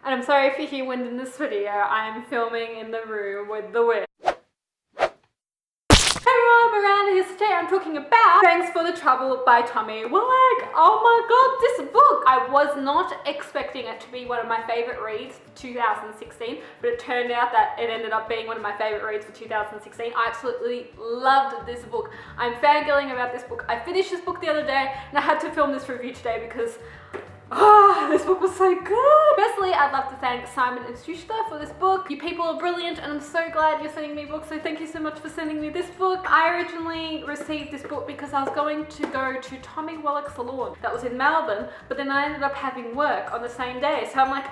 And I'm sorry if you hear wind in this video, I'm filming in the room with the wind. Hey everyone, Miranda here. Today I'm talking about Thanks for the Trouble by Tommy Wallach. Oh my god, this book! I was not expecting it to be one of my favourite reads for 2016, but it turned out that it ended up being one of my favourite reads for 2016. I absolutely loved this book. I'm fangirling about this book. I finished this book the other day and I had to film this review today because this book was so good! Firstly, I'd love to thank Simon and Schuster for this book. You people are brilliant and I'm so glad you're sending me books, so thank you so much for sending me this book. I originally received this book because I was going to go to Tommy Wallach's salon that was in Melbourne, but then I ended up having work on the same day, so I'm like,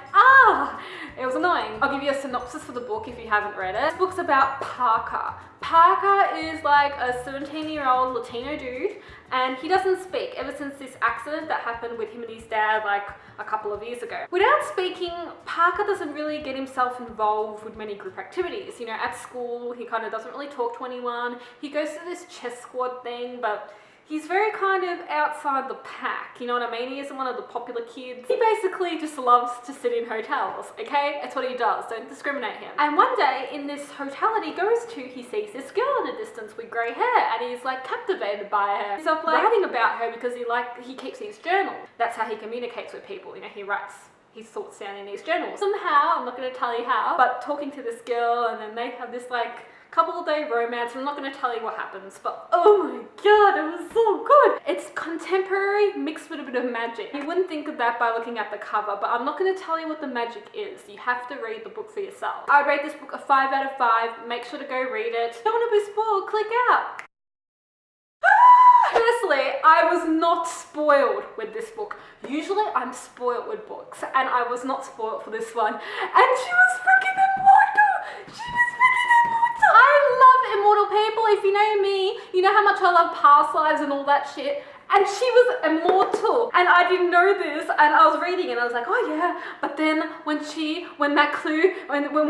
it was annoying. I'll give you a synopsis for the book if you haven't read it. This book's about Parker. Parker is like a 17-year-old Latino dude, and he doesn't speak ever since this accident that happened with him and his dad like a couple of years ago. Without speaking, Parker doesn't really get himself involved with many group activities. You know, at school, he kind of doesn't really talk to anyone. He goes to this chess squad thing, but he's very kind of outside the pack, you know what I mean? He isn't one of the popular kids. He basically just loves to sit in hotels, okay? That's what he does, don't discriminate him. And one day in this hotel that he goes to, he sees this girl in the distance with grey hair and he's like captivated by her. He's like writing about her because he keeps his journal. That's how he communicates with people, you know, he writes his thoughts down in these journals. Somehow, I'm not going to tell you how, but talking to this girl and then they have this like couple-day romance. I'm not going to tell you what happens, but oh my god, it was so good. It's contemporary mixed with a bit of magic. You wouldn't think of that by looking at the cover, but I'm not going to tell you what the magic is. You have to read the book for yourself. I would rate this book a 5 out of 5. Make sure to go read it. If you don't want to be spoiled, click out. Firstly, I was not spoiled with this book. Usually I'm spoiled with books, and I was not spoiled for this one. And she was freaking immortal! She was freaking immortal! I love immortal people. If you know me, you know how much I love past lives and all that shit. And she was immortal, and I didn't know this, and I was reading it and I was like, oh yeah, but then when we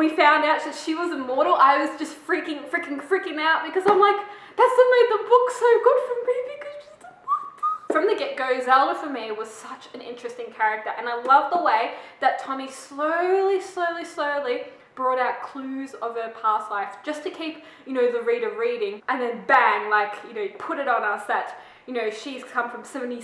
found out that she was immortal, I was just freaking out because I'm like, that's what made the book so good for me, because she's immortal. From the get-go, Zelda for me was such an interesting character, and I love the way that Tommy slowly brought out clues of her past life just to keep, you know, the reader reading, and then bang, like, you know, put it on us that, you know, she's come from 70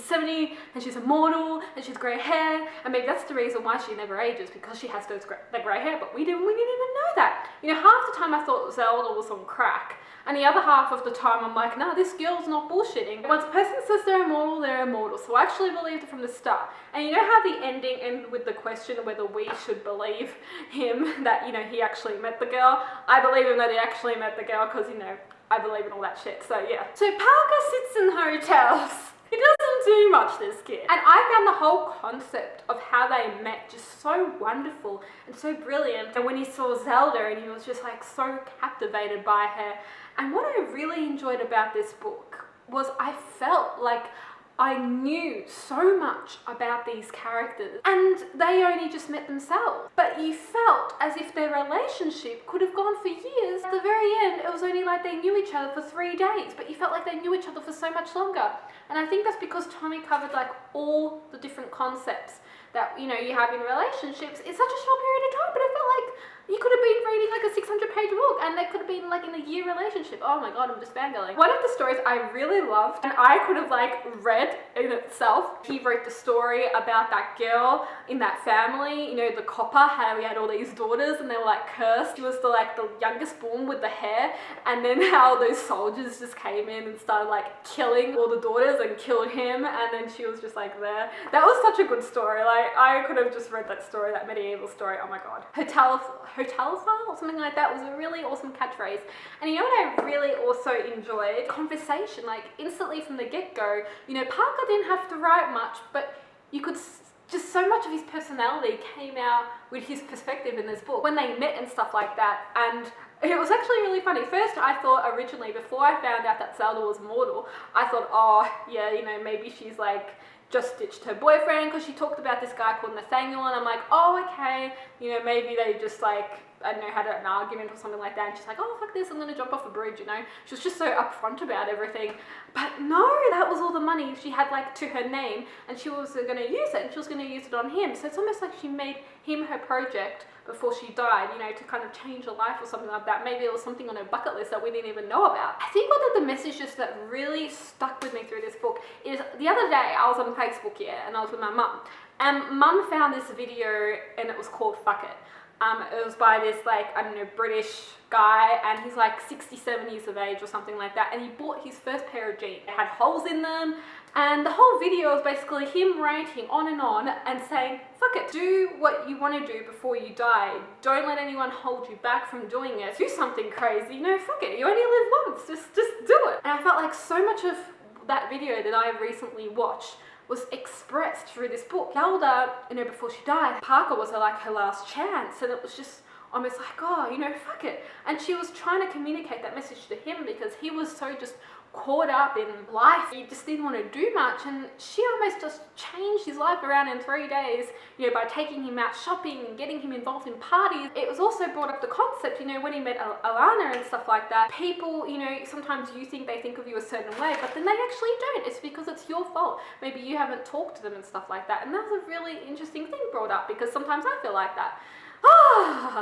and she's immortal and she's grey hair, and maybe that's the reason why she never ages, because she has those grey hair, but we didn't even know that. You know, half the time I thought Zelda was on crack, and the other half of the time I'm like, no, this girl's not bullshitting. Once a person says they're immortal, they're immortal. So I actually believed it from the start. And you know how the ending ended with the question of whether we should believe him that, you know, he actually met the girl? I believe him that he actually met the girl because, you know, I believe in all that shit, so yeah. So Parker sits in hotels. He doesn't do much, this kid. And I found the whole concept of how they met just so wonderful and so brilliant. And when he saw Zelda and he was just like so captivated by her. And what I really enjoyed about this book was I felt like I knew so much about these characters and they only just met themselves. But you felt as if their relationship could have gone for years. At the very end, it was only like they knew each other for 3 days, but you felt like they knew each other for so much longer. And I think that's because Tommy covered like all the different concepts that, you know, you have in relationships in such a short period of time, but it felt like you could have been reading like a 600-page book and they could have been like in a year relationship. Oh my god, I'm just fangirling. One of the stories I really loved and I could have like read in itself, he wrote the story about that girl in that family, you know, the copper, how he had all these daughters and they were like cursed. She was the youngest born with the hair, and then how those soldiers just came in and started like killing all the daughters and killed him, and then she was just like there. That was such a good story. Like, I could have just read that story, that medieval story. Oh my god. Hotelfile or something like that was a really awesome catchphrase. And you know what I really also enjoyed? Conversation, like instantly from the get-go. You know, Parker didn't have to write much, but you could just so much of his personality came out with his perspective in this book when they met and stuff like that. And it was actually really funny. First, I thought originally, before I found out that Zelda was immortal, I thought, oh yeah, you know, maybe she's like just ditched her boyfriend because she talked about this guy called Nathaniel, and I'm like, oh, okay, you know, maybe they just like, I don't know, had an argument or something like that, and she's like, oh, fuck this, I'm gonna jump off a bridge, you know. She was just so upfront about everything. But no, that was all the money she had like to her name, and she was gonna use it, and she was gonna use it on him. So it's almost like she made him her project before she died, you know, to kind of change her life or something like that. Maybe it was something on her bucket list that we didn't even know about. I think one of the messages that really stuck with me through this book is the other day I was on Facebook, and I was with my mum, and mum found this video and it was called Fuck It. It was by this, like, I don't know, British guy, and he's like 67 years of age or something like that, and he bought his first pair of jeans. It had holes in them, and the whole video was basically him ranting on and saying, fuck it, do what you want to do before you die. Don't let anyone hold you back from doing it. Do something crazy, you know, fuck it, you only live once, just do it. And I felt like so much of that video that I recently watched was expressed through this book. Zelda, you know, before she died, Parker was like her last chance, and it was just almost like, oh, you know, fuck it. And she was trying to communicate that message to him because he was so just caught up in life. He just didn't want to do much, and she almost just changed his life around in 3 days, you know, by taking him out shopping and getting him involved in parties. It was also brought up the concept, you know, when he met Alana and stuff like that, people, you know, sometimes you think they think of you a certain way, but then they actually don't. It's because it's your fault. Maybe you haven't talked to them and stuff like that. And that was a really interesting thing brought up, because sometimes I feel like that.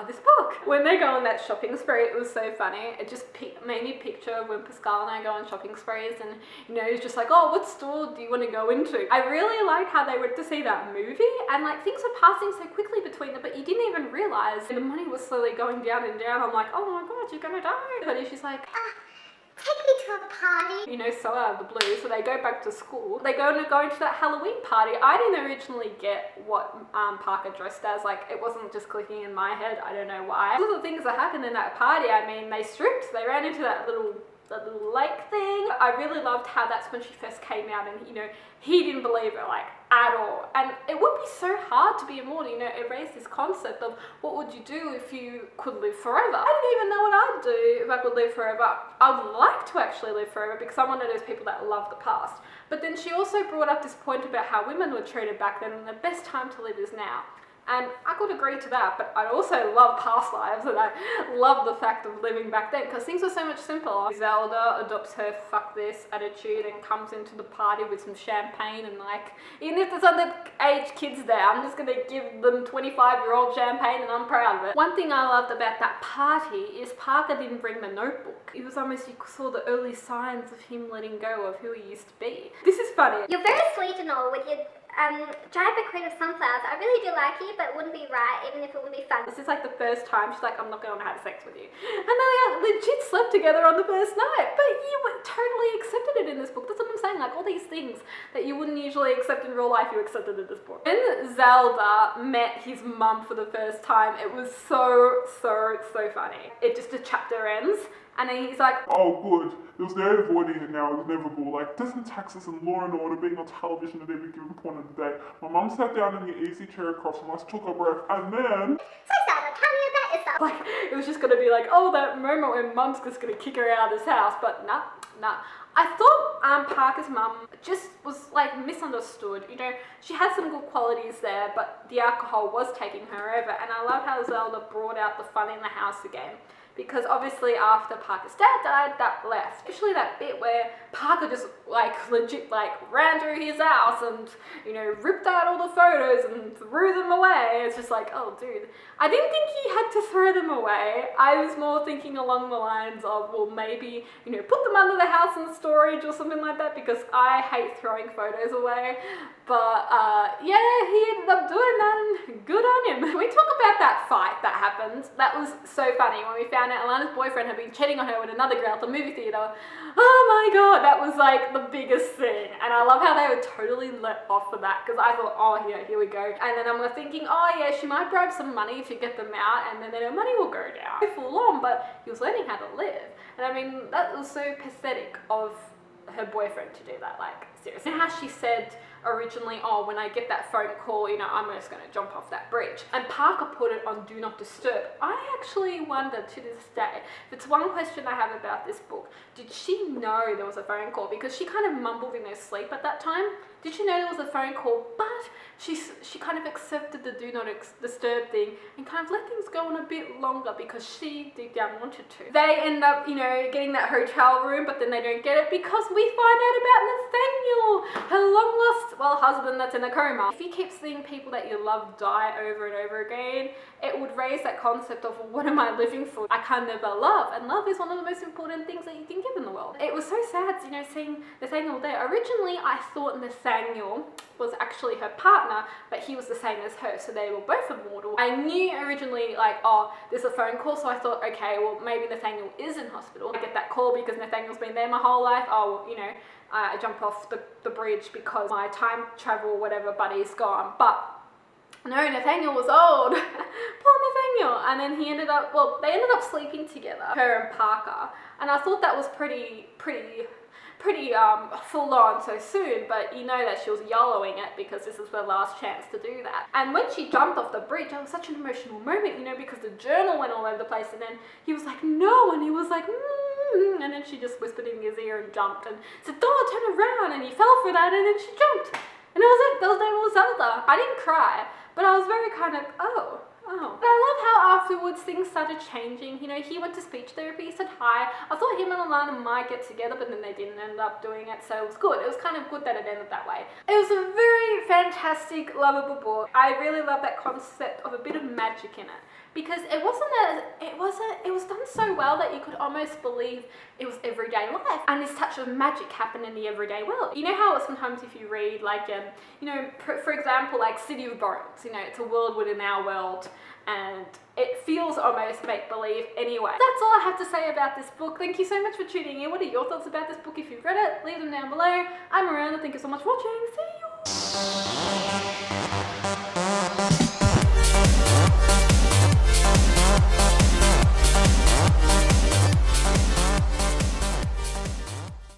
This book. When they go on that shopping spree, it was so funny. It just made me picture when Pascal and I go on shopping sprees, and you know, he's just like, oh, what store do you want to go into? I really like how they went to see that movie, and like things were passing so quickly between them, but you didn't even realize the money was slowly going down and down. I'm like, oh my god, you're gonna die. But she's like, take me to a party. You know, so out of the blue. So they go back to school. They go into that Halloween party. I didn't originally get what Parker dressed as. Like, it wasn't just clicking in my head. I don't know why. All the things that happened in that party, I mean, they stripped. They ran into that little lake thing. I really loved how that's when she first came out, and you know, he didn't believe it like at all. And it would be so hard to be immortal, you know. It raised this concept of what would you do if you could live forever. I didn't even know what I'd do if I could live forever. I would like to actually live forever because I'm one of those people that love the past. But then she also brought up this point about how women were treated back then, and the best time to live is now. And I could agree to that, but I also love past lives, and I love the fact of living back then because things were so much simpler. Zelda adopts her fuck this attitude and comes into the party with some champagne, and like, even if there's underage kids there, I'm just gonna give them 25-year-old champagne and I'm proud of it. One thing I loved about that party is Parker didn't bring the notebook. It was almost, you saw the early signs of him letting go of who he used to be. This is funny. You're very sweet and all with your dried by cream of sunflowers. I really do like you, but it wouldn't be right even if it would be fun. This is like the first time she's like, I'm not going to have sex with you. And they legit slept together on the first night. But you totally accepted it in this book. That's what I'm saying. Like, all these things that you wouldn't usually accept in real life, you accepted in this book. When Zelda met his mum for the first time, it was so funny. It just, the chapter ends, and then he's like, oh good, it was never avoiding it now, it was never cool. Like, doesn't Texas and Law and Order being on television at every given point of the day? My mum sat down in the easy chair across from us, took a breath, and then... So Zelda, tell me about yourself. Like, it was just gonna be like, oh, that moment when mum's just gonna kick her out of this house, but nah. I thought Parker's mum just was like misunderstood. You know, she had some good qualities there, but the alcohol was taking her over. And I love how Zelda brought out the fun in the house again. Because obviously after Parker's dad died, that left. Especially that bit where Parker just like legit like ran through his house and, you know, ripped out all the photos and threw them away. It's just like, oh dude. I didn't think he had to throw them away. I was more thinking along the lines of, well, maybe, you know, put them under the house in storage or something like that, because I hate throwing photos away. But yeah, he ended up doing that, and good on him. Can we talk about that fight that happened? That was so funny when we found out Alana's boyfriend had been cheating on her with another girl at the movie theater. Oh my god, that was like the biggest thing. And I love how they were totally let off for that, because I thought, oh yeah, here we go. And then I'm thinking, oh yeah, she might bribe some money to get them out, and then her money will go down. Full on, but he was learning how to live. And I mean, that was so pathetic of her boyfriend to do that, like seriously. And how she said originally, oh, when I get that phone call, you know, I'm just going to jump off that bridge. And Parker put it on Do Not Disturb. I actually wonder to this day, if it's one question I have about this book, did she know there was a phone call? Because she kind of mumbled in her sleep at that time. Did she know there was a phone call? But she kind of accepted the Do Not Disturb thing and kind of let things go on a bit longer because she deep down wanted to. They end up, you know, getting that hotel room, but then they don't get it because we find out about Nathaniel, her long lost, well, husband that's in a coma. If you keep seeing people that you love die over and over again, it would raise that concept of, what am I living for? I can never love, and love is one of the most important things that you can give in the world. It was so sad, you know, seeing Nathaniel there. Originally, I thought Nathaniel was actually her partner, but he was the same as her, so they were both immortal. I knew originally, like, oh, there's a phone call, so I thought, okay, well, maybe Nathaniel is in hospital. I get that call because Nathaniel's been there my whole life. Oh, well, you know, I jumped off the bridge because my time travel whatever buddy's gone. But no, Nathaniel was old. Poor Nathaniel. And then he ended up, well, they ended up sleeping together, her and Parker. And I thought that was pretty full on so soon, but you know that she was YOLOing it because this is her last chance to do that. And when she jumped off the bridge, it was such an emotional moment, you know, because the journal went all over the place, and then he was like, no, and he was like, and then she just whispered in his ear and jumped and said, oh, turn around, and he fell for that, and then she jumped. And it was it, that was the name of Zelda. I didn't cry, but I was very kind of, oh. But I love how afterwards things started changing. You know, he went to speech therapy, he said hi. I thought him and Alana might get together, but then they didn't end up doing it, so it was good. It was kind of good that it ended that way. It was a very fantastic, lovable book. I really love that concept of a bit of magic in it. Because it was done so well that you could almost believe it was everyday life, and this touch of magic happened in the everyday world. You know how sometimes if you read, like, you know, for example, like City of Bones, you know, it's a world within our world, and it feels almost make-believe anyway. That's all I have to say about this book. Thank you so much for tuning in. What are your thoughts about this book? If you've read it, leave them down below. I'm Miranda. Thank you so much for watching. See you!